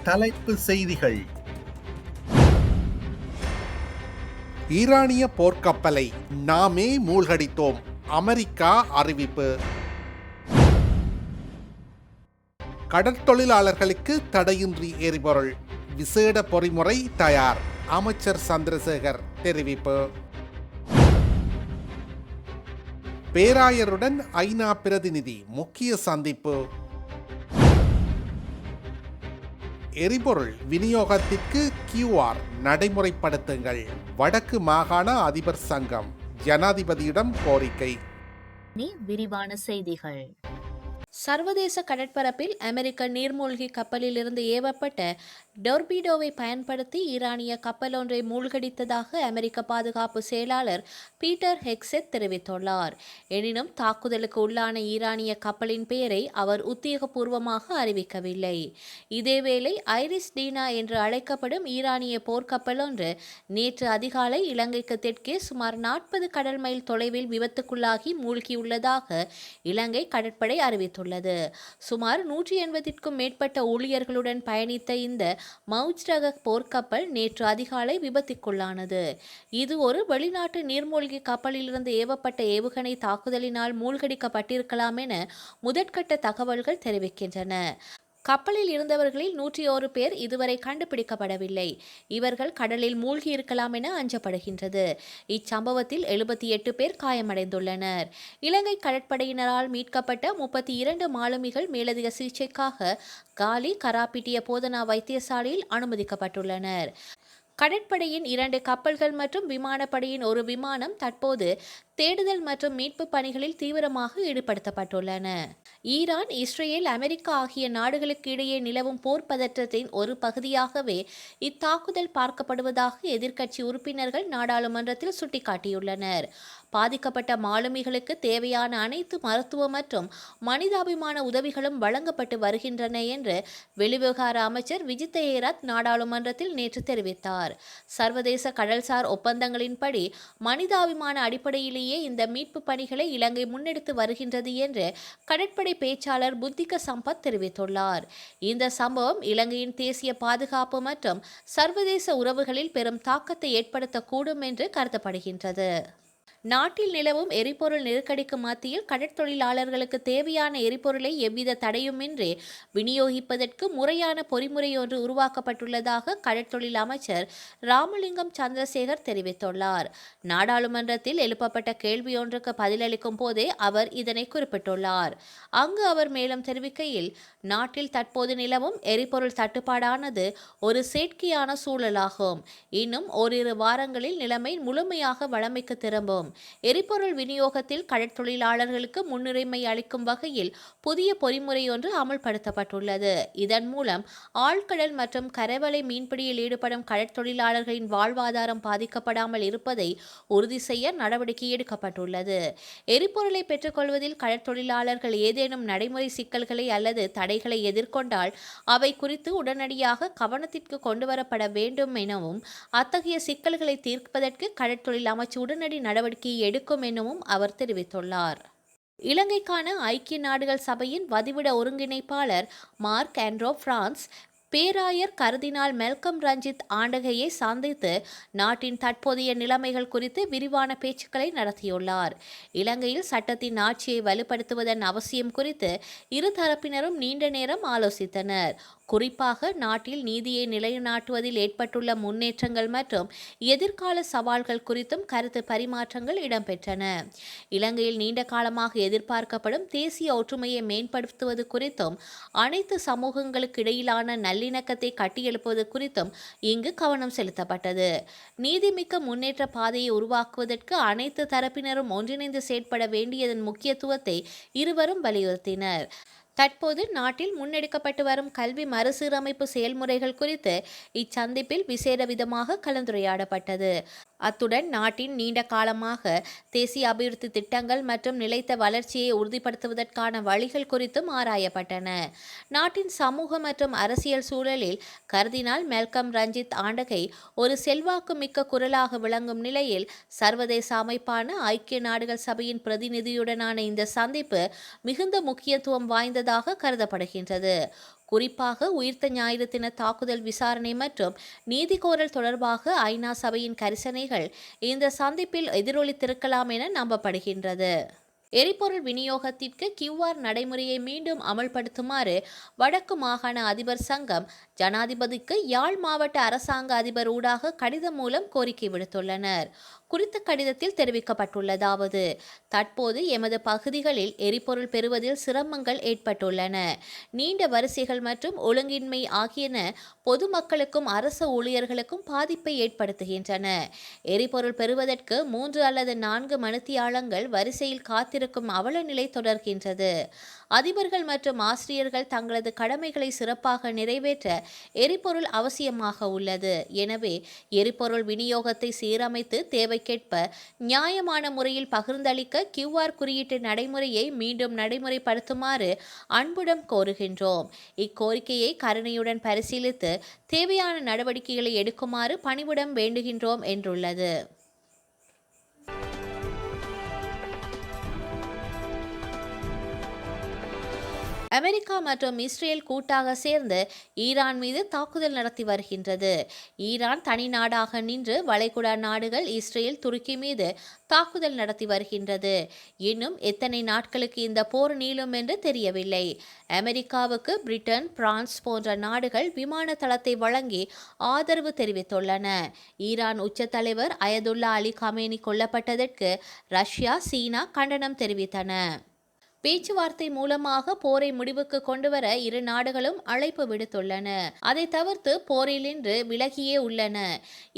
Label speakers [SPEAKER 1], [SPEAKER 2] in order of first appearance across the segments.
[SPEAKER 1] தலைப்பு செய்திகள்.
[SPEAKER 2] ஈரானிய போர்க்கப்பலை நாமே மூழ்கடித்தோம், அமெரிக்கா அறிவிப்பு. கடற்தொழிலாளர்களுக்கு தடையின்றி எரிபொருள் விசேட பொறிமுறை தயார், அமைச்சர் சந்திரசேகர் தெரிவிப்பு. பேராயருடன் ஐநா பிரதிநிதி முக்கிய சந்திப்பு. எரிபொருள் விநியோகத்திற்கு QR நடைமுறைப்படுத்துங்கள், வடக்கு மாகாண அதிபர் சங்கம் ஜனாதிபதியிடம் கோரிக்கை.
[SPEAKER 3] விரிவான செய்திகள். சர்வதேச கடற்பரப்பில் அமெரிக்க நீர்மூழ்கி கப்பலிலிருந்து ஏவப்பட்ட டொர்பீடோவை பயன்படுத்தி ஈரானிய கப்பல் ஒன்றை மூழ்கடித்ததாக அமெரிக்க பாதுகாப்பு செயலாளர் பீட்டர் ஹெக்ஸெட் தெரிவித்துள்ளார். எனினும் தாக்குதலுக்கு உள்ளான ஈரானிய கப்பலின் பெயரை அவர் உத்தியோகபூர்வமாக அறிவிக்கவில்லை. இதேவேளை ஐரிஸ் டீனா என்று அழைக்கப்படும் ஈரானிய போர்க்கப்பல் ஒன்று நேற்று அதிகாலை இலங்கைக்கு தெற்கே சுமார் 40 கடல் மைல் தொலைவில் விபத்துக்குள்ளாகி மூழ்கியுள்ளதாக இலங்கை கடற்படை அறிவித்துள்ளது. சுமார் 180க்கும் மேற்பட்ட ஊழியர்களுடன் பயணித்த இந்த மவுஜ் ரக போர்க்கப்பல் நேற்று அதிகாலை விபத்துக்குள்ளானது. இது ஒரு வெளிநாட்டு நீர்மூழ்கி கப்பலிலிருந்து ஏவப்பட்ட ஏவுகணை தாக்குதலினால் மூழ்கடிக்கப்பட்டிருக்கலாம் என முதற்கட்ட தகவல்கள் தெரிவிக்கின்றன. கப்பலில் இருந்தவர்களில் 101 பேர் இதுவரை கண்டுபிடிக்கப்படவில்லை. இவர்கள் கடலில் மூழ்கி இருக்கலாம் என அஞ்சப்படுகின்றது. இச்சம்பவத்தில் 78 பேர் காயமடைந்துள்ளனர். இலங்கை கடற்படையினரால் மீட்கப்பட்ட 32 மாலுமிகள் மேலதிக சிகிச்சைக்காக காலி கராப்பிட்டிய போதனா வைத்தியசாலையில் அனுமதிக்கப்பட்டுள்ளனர். கடற்படையின் 2 கப்பல்கள் மற்றும் விமானப்படையின் ஒரு விமானம் தற்போது தேடுதல் மற்றும் மீட்பு பணிகளில் தீவிரமாக ஈடுபடுத்தப்பட்டுள்ளன. ஈரான், இஸ்ரேல், அமெரிக்கா ஆகிய நாடுகளுக்கு இடையே நிலவும் போர் பதற்றத்தின் ஒரு பகுதியாகவே இத்தாக்குதல் பார்க்கப்படுவதாக எதிர்க்கட்சி உறுப்பினர்கள் நாடாளுமன்றத்தில் சுட்டிக்காட்டியுள்ளனர். பாதிக்கப்பட்ட மாலுமிகளுக்கு தேவையான அனைத்து மருத்துவ மற்றும் மனிதாபிமான உதவிகளும் வழங்கப்பட்டு வருகின்றன என்று வெளிவிவகார அமைச்சர் விஜித்த ஏராத் நாடாளுமன்றத்தில் நேற்று தெரிவித்தார். சர்வதேச கடல்சார் ஒப்பந்தங்களின்படி மனிதாபிமான அடிப்படையிலேயே இந்த மீட்பு பணிகளை இலங்கை முன்னெடுத்து வருகின்றது என்று கடற்படை பேச்சாளர் புத்திக சம்பத் தெரிவித்துள்ளார். இந்த சம்பவம் இலங்கையின் தேசிய பாதுகாப்பு மற்றும் சர்வதேச உறவுகளில் பெரும் தாக்கத்தை ஏற்படுத்தக்கூடும் என்று கருதப்படுகின்றது. நாட்டில் நிலவும் எரிபொருள் நெருக்கடிக்கு மத்தியில் கடற்தொழிலாளர்களுக்கு தேவையான எரிபொருளை எவ்வித தடையுமின்றி விநியோகிப்பதற்கு முறையான பொறிமுறை ஒன்று உருவாக்கப்பட்டுள்ளதாக கடற்தொழில் அமைச்சர் ராமலிங்கம் சந்திரசேகர் தெரிவித்துள்ளார். நாடாளுமன்றத்தில் எழுப்பப்பட்ட கேள்வி ஒன்றுக்கு பதிலளிக்கும் போதே அவர் இதனை குறிப்பிட்டுள்ளார். அங்கு அவர் மேலும் தெரிவிக்கையில், நாட்டில் தற்போது நிலவும் எரிபொருள் தட்டுப்பாடானது ஒரு செயற்கையான சூழலாகும். இன்னும் ஓரிரு வாரங்களில் நிலைமை முழுமையாக வழமைக்கு திரும்பும். எரிபொருள் விநியோகத்தில் கடற்தொழிலாளர்களுக்கு முன்னுரிமை அளிக்கும் வகையில் புதிய பொறிமுறை ஒன்று அமல்படுத்தப்பட்டுள்ளது. இதன் மூலம் ஆழ்கடல் மற்றும் கரைவலை மீன்பிடியில் ஈடுபடும் கடற்தொழிலாளர்களின் வாழ்வாதாரம் பாதிக்கப்படாமல் இருப்பதை உறுதி செய்ய நடவடிக்கை எடுக்கப்பட்டுள்ளது. எரிபொருளை பெற்றுக்கொள்வதில் கடற்தொழிலாளர்கள் ஏதேனும் நடைமுறை சிக்கல்களை அல்லது தடைகளை எதிர்கொண்டால் அவை குறித்து உடனடியாக கவனத்திற்கு கொண்டுவரப்பட வேண்டும் எனவும் அத்தகைய சிக்கல்களை தீர்ப்பதற்கு கடற்தொழில் அமைச்சு உடனடி நடவடிக்கை எடுக்கும் எனவும் அவர் தெரிவித்துள்ளார். இலங்கைக்கான ஐக்கிய நாடுகள் சபையின் வதிவிட ஒருங்கிணைப்பாளர் மார்க் ஆண்ட்ரோ பிரான்ஸ் பேராயர் கர்தினால் மெல்கம் ரஞ்சித் ஆண்டகையை சந்தித்து நாட்டின் தற்போதைய நிலைமைகள் குறித்து விரிவான பேச்சுக்களை நடத்தியுள்ளார். இலங்கையில் சட்டத்தின் ஆட்சியை வலுப்படுத்துவதன் அவசியம் குறித்து இரு தரப்பினரும் நீண்ட நேரம் ஆலோசித்தனர். குறிப்பாக நாட்டில் நீதியை நிலைநாட்டுவதில் ஏற்பட்டுள்ள முன்னேற்றங்கள் மற்றும் எதிர்கால சவால்கள் குறித்தும் கருத்து பரிமாற்றங்கள் இடம்பெற்றன. இலங்கையில் நீண்ட காலமாக எதிர்பார்க்கப்படும் தேசிய ஒற்றுமையை மேம்படுத்துவது குறித்தும் அனைத்து சமூகங்களுக்கு இடையிலான நல்லிணக்கத்தை கட்டியெழுப்புவது குறித்தும் இங்கு கவனம் செலுத்தப்பட்டது. நீதிமிக்க முன்னேற்ற பாதையை உருவாக்குவதற்கு அனைத்து தரப்பினரும் ஒன்றிணைந்து செயற்பட வேண்டியதன் முக்கியத்துவத்தை இருவரும் வலியுறுத்தினர். தற்போது நாட்டில் முன்னெடுக்கப்பட்டு வரும் கல்வி மறுசீரமைப்பு செயல்முறைகள் குறித்து இச்சந்திப்பில் விசேட விதமாக கலந்துரையாடப்பட்டது. அத்துடன் நாட்டின் நீண்ட காலமாக தேசிய அபிவிருத்தி திட்டங்கள் மற்றும் நிலைத்த வளர்ச்சியை உறுதிப்படுத்துவதற்கான வழிகள் குறித்தும் ஆராயப்பட்டன. நாட்டின் சமூக மற்றும் அரசியல் சூழலில் கர்தினால் மெல்கம் ரஞ்சித் ஆண்டகை ஒரு செல்வாக்கு மிக்க குரலாக விளங்கும் நிலையில் சர்வதேச அமைப்பான ஐக்கிய நாடுகள் சபையின் பிரதிநிதியுடனான இந்த சந்திப்பு மிகுந்த முக்கியத்துவம் வாய்ந்தது உள்ளதாக கருதப்படுகின்றது. குறிப்பாக உயிர்த்த ஞாயிறு தின தாக்குதல் விசாரணை மற்றும் நீதிகோரல் தொடர்பாக ஐநா சபையின் கரிசனைகள் இந்த சந்திப்பில் எதிரொலித்திருக்கலாம் என நம்பப்படுகின்றது. எரிபொருள் விநியோகத்திற்கு QR நடைமுறையை மீண்டும் அமல்படுத்துமாறு வடக்கு மாகாண அதிபர் சங்கம் ஜனாதிபதிக்கு யாழ் மாவட்ட அரசாங்க அதிபர் ஊடாக கடிதம் மூலம் கோரிக்கை விடுத்துள்ளனர். குறித்த கடிதத்தில் தெரிவிக்கப்பட்டுள்ளதாவது: தற்போது எமது பகுதிகளில் எரிபொருள் பெறுவதில் சிரமங்கள் ஏற்பட்டுள்ளன. நீண்ட வரிசைகள் மற்றும் ஒழுங்கின்மை ஆகியன பொதுமக்களுக்கும் அரசு ஊழியர்களுக்கும் பாதிப்பை ஏற்படுத்துகின்றன. எரிபொருள் பெறுவதற்கு 3 அல்லது 4 மணித்தியாலங்கள் வரிசையில் காத்திருக்கும் அவல நிலை தொடர்கின்றது. அதிபர்கள் மற்றும் ஆசிரியர்கள் தங்களது கடமைகளை சிறப்பாக நிறைவேற்ற எரிபொருள் அவசியமாக உள்ளது. எனவே எரிபொருள் விநியோகத்தை சீரமைத்து தேவைக்கேற்ப நியாயமான முறையில் பகிர்ந்தளிக்க QR குறியீட்டு நடைமுறையை மீண்டும் நடைமுறைப்படுத்துமாறு அன்புடன் கோருகின்றோம். இக்கோரிக்கையை கருணையுடன் பரிசீலித்து தேவையான நடவடிக்கைகளை எடுக்குமாறு பணிவுடன் வேண்டுகின்றோம் என்றுள்ளது. அமெரிக்கா மற்றும் இஸ்ரேல் கூட்டாக சேர்ந்து ஈரான் மீது தாக்குதல் நடத்தி வருகின்றது. ஈரான் தனி நாடாக நின்று வளைகுடா நாடுகள் இஸ்ரேல், துருக்கி மீது தாக்குதல் நடத்தி வருகின்றது. இன்னும் எத்தனை நாட்களுக்கு இந்த போர் நீளும் என்று தெரியவில்லை. அமெரிக்காவுக்கு பிரிட்டன், பிரான்ஸ் போன்ற நாடுகள் விமான தளத்தை வழங்கி ஆதரவு தெரிவித்துள்ளன. ஈரான் உச்ச தலைவர் அயதுல்லா அலி கமேனி கொல்லப்பட்டதற்கு ரஷ்யா, சீனா கண்டனம் தெரிவித்தன. பேச்சுவார்த்தை மூலமாக போரை முடிவுக்கு கொண்டுவர இரு நாடுகளும் அழைப்பு விடுத்துள்ளன. அதை தவிர்த்து போரிலின்று விலகியே உள்ளன.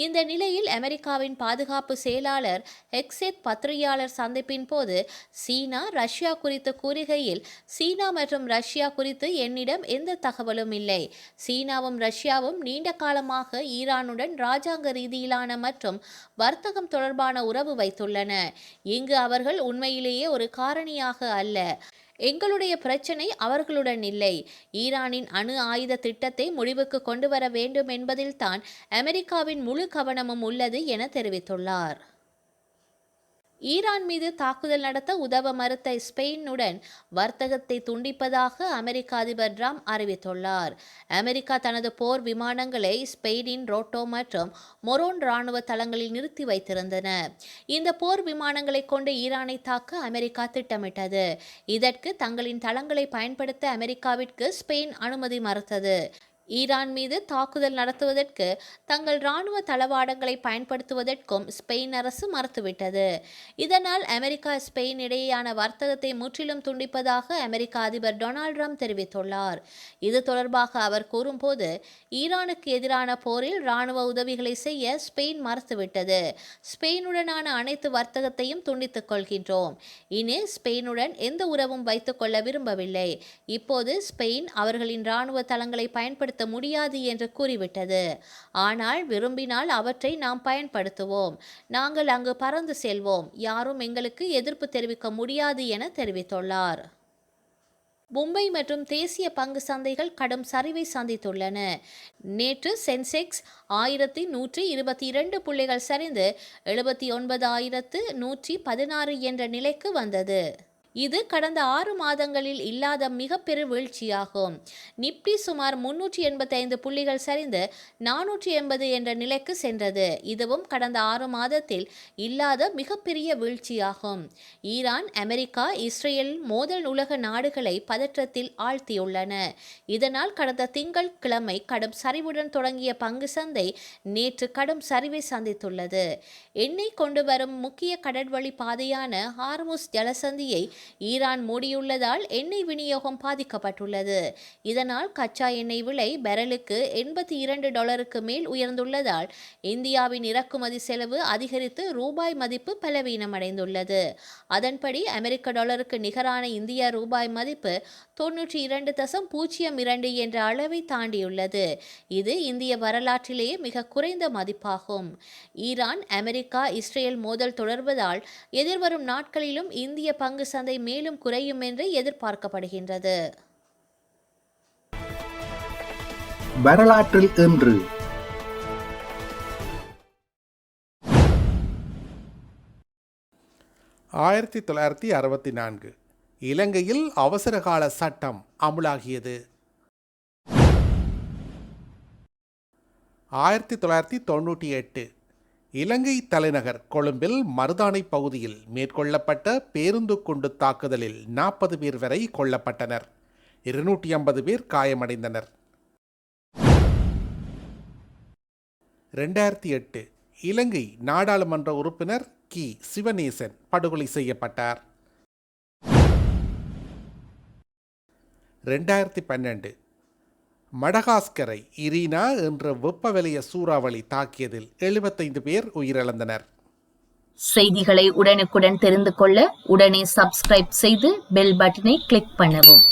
[SPEAKER 3] இந்த நிலையில் அமெரிக்காவின் பாதுகாப்பு செயலாளர் ஹெக்ஸெத் பத்திரிகையாளர் சந்திப்பின் போது சீனா, ரஷ்யா குறித்து கூறுகையில், சீனா மற்றும் ரஷ்யா குறித்து என்னிடம் எந்த தகவலும் இல்லை. சீனாவும் ரஷ்யாவும் நீண்ட காலமாக ஈரானுடன் இராஜாங்க ரீதியிலான மற்றும் வர்த்தகம் தொடர்பான உறவு வைத்துள்ளன. இங்கு அவர்கள் உண்மையிலேயே ஒரு காரணியாக அல்ல. எங்களுடைய பிரச்சினை அவர்களுடன் இல்லை. ஈரானின் அணு ஆயுத திட்டத்தை முடிவுக்கு கொண்டு வர வேண்டும் என்பதில்தான் அமெரிக்காவின் முழு கவனமும் உள்ளது என தெரிவித்துள்ளார். ஈரான் மீது தாக்குதல் நடத்த உதவ மறுத்த ஸ்பெயினுடன் வர்த்தகத்தை துண்டிப்பதாக அமெரிக்க அதிபர் ட்ரம்ப் அறிவித்துள்ளார். அமெரிக்கா தனது போர் விமானங்களை ஸ்பெயினின் ரோட்டோ மற்றும் மொரோன் இராணுவ தளங்களில் நிறுத்தி வைத்திருந்தன. இந்த போர் விமானங்களை கொண்டு ஈரானை தாக்க அமெரிக்கா திட்டமிட்டது. இதற்கு தங்களின் தளங்களை பயன்படுத்த அமெரிக்காவிற்கு ஸ்பெயின் அனுமதி மறுத்தது. ஈரான் மீது தாக்குதல் நடத்துவதற்கு தங்கள் இராணுவ தளவாடங்களை பயன்படுத்துவதற்கும் ஸ்பெயின் அரசு மறுத்துவிட்டது. இதனால் அமெரிக்கா, ஸ்பெயின் இடையேயான வர்த்தகத்தை முற்றிலும் துண்டிப்பதாக அமெரிக்க அதிபர் டொனால்ட் ட்ரம்ப் தெரிவித்துள்ளார். இது தொடர்பாக அவர் கூறும்போது, ஈரானுக்கு எதிரான போரில் இராணுவ உதவிகளை செய்ய ஸ்பெயின் மறுத்துவிட்டது. ஸ்பெயினுடனான அனைத்து வர்த்தகத்தையும் துண்டித்துக் கொள்கின்றோம். இனி ஸ்பெயினுடன் எந்த உறவும் வைத்துக் கொள்ள விரும்பவில்லை. இப்போது ஸ்பெயின் அவர்களின் இராணுவ தளங்களை பயன்படுத்த முடியாது என்று கூறிவிட்டது. ஆனால் விரும்பினால் அவற்றை நாம் பயன்படுத்துவோம். நாங்கள் அங்கு பறந்து செல்வோம். யாரும் எங்களுக்கு எதிர்ப்பு தெரிவிக்க முடியாது என தெரிவித்துள்ளார். மும்பை மற்றும் தேசிய பங்கு சந்தைகள் கடும் சரிவை சந்தித்துள்ளன. நேற்று சென்செக்ஸ் 1122 புள்ளிகள் சரிந்து 79,116 என்ற நிலைக்கு வந்தது. இது கடந்த 6 மாதங்களில் இல்லாத மிகப்பெரிய வீழ்ச்சியாகும். நிப்டி சுமார் 385 புள்ளிகள் சரிந்து 480 என்ற நிலைக்கு சென்றது. இதுவும் கடந்த 6 மாதத்தில் இல்லாத மிகப்பெரிய வீழ்ச்சியாகும். ஈரான், அமெரிக்கா, இஸ்ரேல் மோதல் உலக நாடுகளை பதற்றத்தில் ஆழ்த்தியுள்ளன. இதனால் கடந்த திங்கட்கிழமை கடும் சரிவுடன் தொடங்கிய பங்கு சந்தை நேற்று கடும் சரிவை சந்தித்துள்ளது. எண்ணெய் கொண்டு வரும் முக்கிய கடல்வழி பாதையான ஹார்முஸ் ஜலசந்தியை ஈரான் மூடியுள்ளதால் எண்ணெய் விநியோகம் பாதிக்கப்பட்டுள்ளது. இதனால் கச்சா எண்ணெய் விலை பேரலுக்கு $82 மேல் உயர்ந்துள்ளதால் இந்தியாவின் இறக்குமதி செலவு அதிகரித்து ரூபாய் மதிப்பு பலவீனமடைந்துள்ளது. அதன்படி அமெரிக்க டாலருக்கு நிகரான இந்திய ரூபாய் மதிப்பு 92.02 என்ற அளவை தாண்டியுள்ளது. இது இந்திய வரலாற்றிலேயே மிக குறைந்த மதிப்பாகும். ஈரான், அமெரிக்கா, இஸ்ரேல் மோதல் தொடர்வதால் எதிர்வரும் நாட்களிலும் இந்திய பங்கு சந்தை மேலும் குறையும் என்று எதிர்பார்க்கப்படுகின்றது.
[SPEAKER 1] வரலாற்றில் இன்று
[SPEAKER 2] 1964 இலங்கையில் அவசரகால சட்டம் அமுலாகியது. 1998 இலங்கை தலைநகர் கொழும்பில் மருதானை பகுதியில் மேற்கொள்ளப்பட்ட பேருந்து குண்டு தாக்குதலில் 40 பேர் வரை கொல்லப்பட்டனர். 250 பேர் காயமடைந்தனர். 2008 இலங்கை நாடாளுமன்ற உறுப்பினர் கி சிவநேசன் படுகொலை செய்யப்பட்டார். 2012 மடகாஸ்கரை இரினா என்ற வெப்பவலய சூறாவளி தாக்கியதில் 75 பேர் உயிரிழந்தனர்.
[SPEAKER 1] செய்திகளை உடனுக்குடன் தெரிந்து கொள்ள உடனே சப்ஸ்கிரைப் செய்து பெல் பட்டனை கிளிக் பண்ணவும்.